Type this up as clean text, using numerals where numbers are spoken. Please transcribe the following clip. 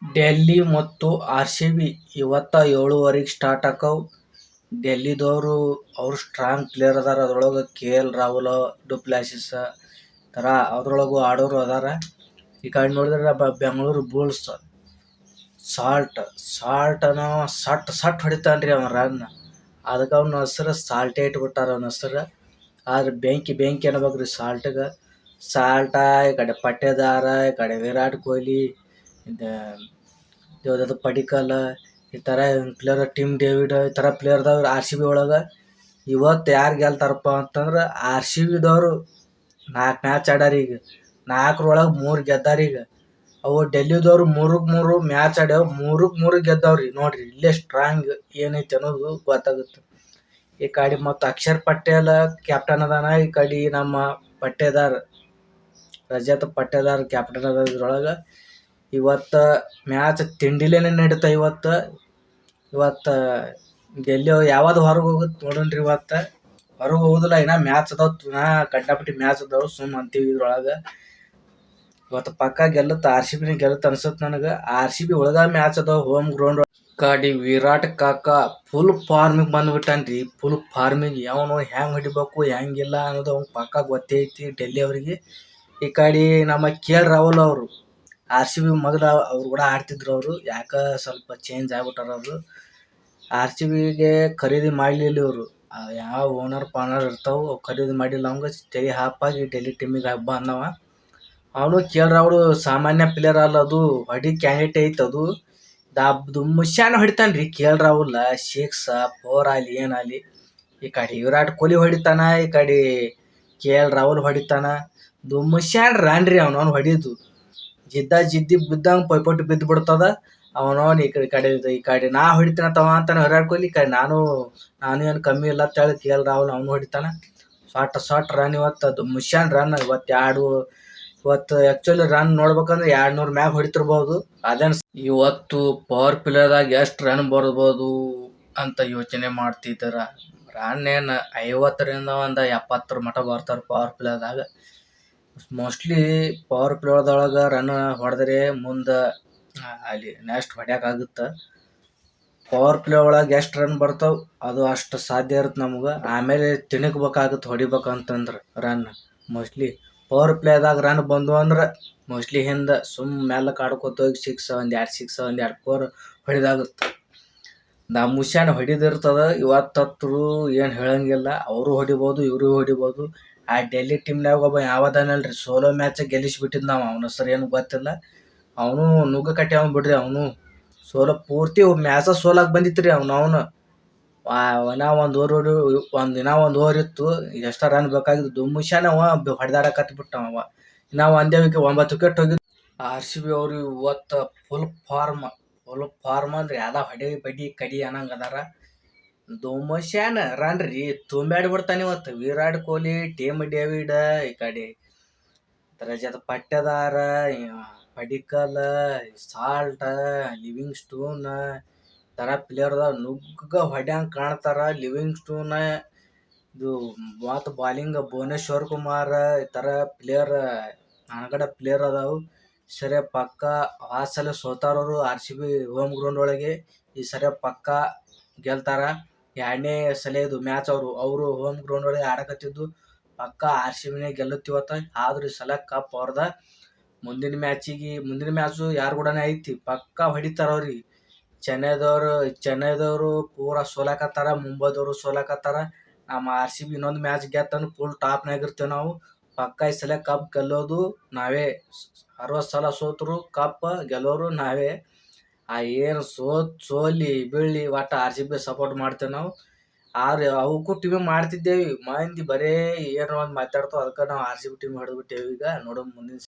ಡೆಲ್ಲಿ ಮತ್ತು ಆರ್.ಸಿ.ಬಿ ಇವತ್ತ 7:30 ಸ್ಟಾರ್ಟ್ ಆಕವು. ಡೆಲ್ಲಿದವರು ಅವ್ರು ಸ್ಟ್ರಾಂಗ್ ಪ್ಲೇಯರ್ ಅದಾರ. ಅದ್ರೊಳಗೆ ಕೆ.ಎಲ್. ರಾಹುಲ್, ಡುಪ್ಲೆಸಿಸ್ ಥರ ಅದ್ರೊಳಗೂ ಆಡೋರು ಅದಾರ. ಈ ಕಡೆ ನೋಡಿದ್ರೆ ಬೆಂಗಳೂರು ಬುಲ್ಸ್ ಸಾಲ್ಟನ ಸಟ್ ಹೊಡಿತಾನ್ರಿ ಅವನ ರನ್. ಅದಕ್ಕೆ ಅವನ ಹೆಸರು ಸಾಲ್ಟೇ ಇಟ್ಬಿಟ್ಟಾರ ಅವನ ಹೆಸರು. ಆದ್ರೆ ಬೆಂಕಿ ಅನ್ಬೇಕ್ರಿ ಸಾಲ್ಟ. ಈ ಕಡೆ ಪಟ್ಟೇದಾರ, ಈ ಕಡೆ ವಿರಾಟ್ ಕೊಹ್ಲಿ, ಯಾವ್ದು ಪಡಿಕಲ್, ಈ ಥರ ಪ್ಲೇಯರ್, ಟಿಮ್ ಡೇವಿಡ್, ಈ ಥರ ಪ್ಲೇಯರ್ದವ್ರು ಆರ್.ಸಿ.ಬಿ ಒಳಗೆ. ಇವತ್ತು ಯಾರು ಗೆಲ್ತಾರಪ್ಪ ಅಂತಂದ್ರೆ ಆರ್.ಸಿ.ಬಿದವರು 4 ಮ್ಯಾಚ್ ಆಡ್ಯಾರ. ಈಗ 4ರೊಳಗೆ 3 ಗೆದ್ದಾರೀಗ. ಅವು ಡೆಲ್ಲಿದವ್ರು 3-3 ಮ್ಯಾಚ್ ಆಡ್ಯಾವ, 3-3 ಗೆದ್ದಾವ್ರಿ. ನೋಡ್ರಿ ಇಲ್ಲೇ ಸ್ಟ್ರಾಂಗ್ ಏನೈತೆ ಅನ್ನೋದು ಗೊತ್ತಾಗುತ್ತೆ. ಈ ಕಡೆ ಮತ್ತು ಅಕ್ಷರ್ ಪಟೇಲ್ ಕ್ಯಾಪ್ಟನ್ ಅದಾನ. ಈ ಕಡೆ ನಮ್ಮ ರಜತ್ ಪಟ್ಟೇದಾರ್ ಕ್ಯಾಪ್ಟನ್ ಅದ. ಇದ್ರೊಳಗೆ ಇವತ್ತು ಮ್ಯಾಚ್ ತಿಂಡಿಲೇನೆ ನಡೀತಾ. ಇವತ್ತು ಡೆಲ್ಲಿ ಯಾವ್ದು ಹೊರಗೆ ಹೋಗುತ್ತೆ ನೋಡೋಣ್ರಿ. ಇವತ್ತು ಹೊರಗೆ ಹೋಗೋದಿಲ್ಲ, ಇನ್ನ ಮ್ಯಾಚ್ ಅದಾವ, ಕಂಡಾಪಟ್ಟಿ ಮ್ಯಾಚ್ ಅದಾವ. ಅಂತೀವಿ ಇದ್ರೊಳಗೆ ಇವತ್ತು ಪಕ್ಕ ಗೆಲ್ಲುತ್ತೆ, ಆರ್.ಸಿ.ಬಿ ಗೆಲ್ಲುತ್ತೆ ಅನ್ಸುತ್ತೆ ನನಗೆ. ಆರ್.ಸಿ.ಬಿ ಒಳಗ ಮ್ಯಾಚ್ ಅದಾವ ಹೋಮ್ ಗ್ರೌಂಡ್. ಕಡಿ ವಿರಾಟ್ ಕಾಕ ಫುಲ್ ಫಾರ್ಮಿಗೆ ಬಂದ್ಬಿಟ್ಟಾನ್ರಿ. ಫುಲ್ ಫಾರ್ಮಿಗೆ ಅವನು ಹೆಂಗೆ ಹೊಡಿಬೇಕು ಹೆಂಗಿಲ್ಲ ಅನ್ನೋದು ಅವ್ನು ಪಕ್ಕ ಗೊತ್ತೇ ಐತಿ ಡೆಲ್ಲಿ ಅವರಿಗೆ. ಈ ಕಡೆ ನಮ್ಮ ಕೆ.ಎಲ್. ರಾಹುಲ್ ಅವರು ಆರ್.ಸಿ.ಬಿ ಮೊದಲು ಅವ್ರು ಕೂಡ ಆಡ್ತಿದ್ರು. ಅವರು ಯಾಕೆ ಸ್ವಲ್ಪ ಚೇಂಜ್ ಆಗ್ಬಿಟ್ಟಾರ. ಅವರು ಆರ್.ಸಿ.ಬಿಗೆ ಖರೀದಿ ಮಾಡಲಿಲ್ಲ ಇವರು. ಯಾವ ಓನರ್ ಇರ್ತಾವೆ ಅವು ಖರೀದಿ ಮಾಡಿಲ್ಲ. ಅವಂಗೆ ತಲೆ ಹಾಪಾಗಿ ಡೆಲ್ಲಿ ಟೀಮಿಗೆ ಬಂದವ. ಅವನು ಕೆ.ಎಲ್. ರಾಹುಲ್ ಸಾಮಾನ್ಯ ಪ್ಲೇಯರ್ ಅಲ್ಲ, ಅದು ಹೊಡಿ ಕ್ಯಾಂಡಿಡೇಟ್ ಐತೆ. ಅದು ಮುಷ್ಯಾನ ಹೊಡಿತಾನ್ರಿ ಕೆ.ಎಲ್. ರಾಹುಲ್. 6 4 ಆಗಲಿ ಏನಾಗಲಿ. ಈ ಕಡೆ ವಿರಾಟ್ ಕೊಹ್ಲಿ ಹೊಡಿತಾನ, ಈ ಕಡೆ ಕೆ.ಎಲ್. ರಾಹುಲ್ ಹೊಡಿತಾನ. ಮುಷ್ಯಾನ್ ರನ್ ರೀ ಅವನು ಹೊಡಿದು. ಜಿದ್ದಿ ಬಿದ್ದಂಗೆ ಪೈಪೋಟಿ ಬಿದ್ದು ಬಿಡ್ತದ. ಅವನವನು ಈ ಕಡೆ ನಾ ಹೊಡಿತಾನ ತವ ಅಂತಾನೆ ವಿರಾಟ್ ಕೊಹ್ಲಿ. ಈ ಕಡೆ ನಾನು ಏನು ಕಮ್ಮಿ ಇಲ್ಲ ಅಂತ ಹೇಳಿ ಕೆ.ಎಲ್. ರಾಹುಲ್ ಅವನು ಹೊಡಿತಾನ. ಸಾಟ್ ರನ್ ಇವತ್ತು ಮುಷ್ಯಾನ್ ರನ್. ಇವತ್ತು ಆ್ಯಕ್ಚುಲಿ ರನ್ ನೋಡ್ಬೇಕಂದ್ರೆ 200 ಮ್ಯಾಗ ಹೊಡಿತಿರ್ಬೋದು. ಇವತ್ತು ಪವರ್ ಪ್ಲೇದಾಗ ಎಷ್ಟು ರನ್ ಬರ್ಬೋದು ಅಂತ ಯೋಚನೆ ಮಾಡ್ತಿದ್ದಾರ. ರನ್ ಏನು 50ರಿಂದ 70 ಮಟ್ಟ ಬರ್ತಾರೆ ಪವರ್ ಪ್ಲೇದಾಗ. ಮೋಸ್ಟ್ಲಿ ಪವರ್ ಪ್ಲೇದೊಳಗೆ ರನ್ ಹೊಡೆದ್ರೆ ಮುಂದೆ ಅಲ್ಲಿ ನೆಕ್ಸ್ಟ್ ಹೊಡ್ಯೋಕ್ಕಾಗುತ್ತೆ. ಪವರ್ ಪ್ಲೇ ಒಳಗೆ ಎಷ್ಟು ರನ್ ಬರ್ತಾವೆ ಅದು ಅಷ್ಟು ಸಾಧ್ಯ ಇರುತ್ತೆ ನಮ್ಗೆ. ಆಮೇಲೆ ತಿಣಕ್ಬೇಕಾಗುತ್ತೆ ಹೊಡಿಬೇಕಂತಂದ್ರೆ ರನ್. ಮೋಸ್ಟ್ಲಿ ಪವರ್ ಪ್ಲೇದಾಗ ರನ್ ಬಂದು ಅಂದ್ರೆ ಮೋಸ್ಟ್ಲಿ ಹಿಂದೆ ಮೆಲ್ಲಕ್ಕೆ ಆಡ್ಕೊತ ಹೋಗಿ 6 1-2 4 ಹೊಡಿದಾಗುತ್ತೆ. ಮುಷ್ಯಾನ ಹೊಡಿದಿರ್ತದ. ಇವತ್ತತ್ರು ಏನು ಹೇಳಂಗಿಲ್ಲ, ಅವರು ಹೊಡಿಬೋದು ಇವರು ಹೊಡಿಬೋದು. ಆ ಡೆಲ್ಲಿ ಟೀಮ್ನಾಗ ಒಬ್ಬ ಯಾವ್ದಾನಲ್ರಿ ಸೋಲೋ ಮ್ಯಾಚ್ ಗೆಲ್ಲಿಸ್ಬಿಟ್ಟಿದ್ದು ಅವನ ಹೆಸರು ಏನು ಗೊತ್ತಿಲ್ಲ. ಅವನು ನುಗ್ಗ ಕಟ್ಟಿ ಅವ್ನು ಬಿಡ್ರಿ. ಅವನು ಪೂರ್ತಿ ಮ್ಯಾಚ ಸೋಲಾಗಿ ಬಂದಿತ್ತು ಅವನು. ಇನ್ನ ಒಂದು ಓವರ್ ಇತ್ತು, ಎಷ್ಟ ರನ್ ಬೇಕಾಗಿದ್ದು. ಮುಷ್ಯಾನ ಹೊಡೆದಾಡಕತ್ಬಿಟ್ಟ ಅವ. ಇನ್ನ ಒಂದೇ 9 ವಿಕೆಟ್ ಹೋಗಿದ್ದು. ಆರ್.ಸಿ.ಬಿ ಅವರು ಇವತ್ತು ಫುಲ್ ಫಾರ್ಮ್ ಅಂದ್ರೆ ಯಾವ್ದ ಹೊಡಿ ಬಡಿ ಕಡಿ ಅನ್ನಂಗೆ ಅದಾರ. ಮುಷ್ಯಾನ ರನ್ ರೀ ತುಂಬ್ಯಾಡ್ಬಿಡ್ತಾನೆ ಇವತ್ತು. ವಿರಾಟ್ ಕೊಹ್ಲಿ, ಟಿಮ್ ಡೇವಿಡ್, ಈ ಕಡೆ ರಜತ್ ಪಟ್ಟೇದಾರ, ಪಡಿಕಲ್, ಸಾಲ್ಟ್, ಲಿವಿಂಗ್ ಸ್ಟೂನ್ ಥರ ಪ್ಲೇಯರ್ದ ನುಗ್ಗ ಹೊಡ್ಯಾಂಗೆ ಕಾಣ್ತಾರ. ಲಿವಿಂಗ್ ಸ್ಟೂನ್ ಇದು ಮತ್ತು ಬಾಲಿಂಗ್ ಭುವನೇಶ್ವರ್ ಕುಮಾರ್, ಈ ಥರ ಪ್ಲೇಯರ್ ಅದಾವು. ಸರಿ ಪಕ್ಕ ಸಲ ಸೋತಾರವರು ಆರ್.ಸಿ.ಬಿ ಹೋಮ್ ಗ್ರೌಂಡ್ ಒಳಗೆ. ಈ ಸರಿ ಪಕ್ಕ ಗೆಲ್ತಾರ. 2ನೇ ಸಲ ಇದು ಮ್ಯಾಚ್. ಅವರು ಹೋಮ್ ಗ್ರೌಂಡ್ ಒಳಗೆ ಆಡಕತ್ತಿದ್ದು. ಪಕ್ಕ ಆರ್.ಸಿ.ಬಿನೇ ಗೆಲ್ಲುತ್ತಿವತ್ತ. ಆದ್ರೆ ಈ ಸಲ ಕಪ್ ಅವ್ರದ. ಮುಂದಿನ ಮ್ಯಾಚು ಯಾರು ಕೂಡ ಐತಿ, ಪಕ್ಕ ಹೊಡಿತಾರ ಅವ್ರಿಗೆ. ಚೆನ್ನೈದವರು ಪೂರಾ ಸೋಲಾಕತ್ತಾರ, ಮುಂಬೈದವರು ಸೋಲಾಕತ್ತಾರ. ನಮ್ಮ ಆರ್.ಸಿ.ಬಿ ಇನ್ನೊಂದು ಮ್ಯಾಚ್ ಗೆತ್ತಂದ್ರೆ ಫುಲ್ ಟಾಪ್ನಾಗಿರ್ತೇವೆ ನಾವು. ಪಕ್ಕ ಈ ಸಲ ಕಪ್ ಗೆಲ್ಲೋದು ನಾವೇ. 60 ಸಲ ಸೋತರು ಕಪ್ ಗೆಲ್ಲೋರು ನಾವೇ. ಏನು ಸೋಲಿ ಬೀಳಿ ಒಟ್ಟು ಆರ್.ಸಿ.ಬಿ ಸಪೋರ್ಟ್ ಮಾಡ್ತೇವೆ ನಾವು. ಆದ್ರೆ ಅವಕ್ಕೂ ಟೀಮ್ ಮಾಡ್ತಿದ್ದೇವೆ. ಮಂದಿ ಬರೇ ಏನೋ ಒಂದು ಮಾತಾಡ್ತಾವ. ಅದಕ್ಕೆ ನಾವು ಆರ್.ಸಿ.ಬಿ ಟೀಮ್ ಹಿಡಿದ್ಬಿಟ್ಟೇವಿ. ಈಗ ನೋಡೋ ಮುಂದಿನ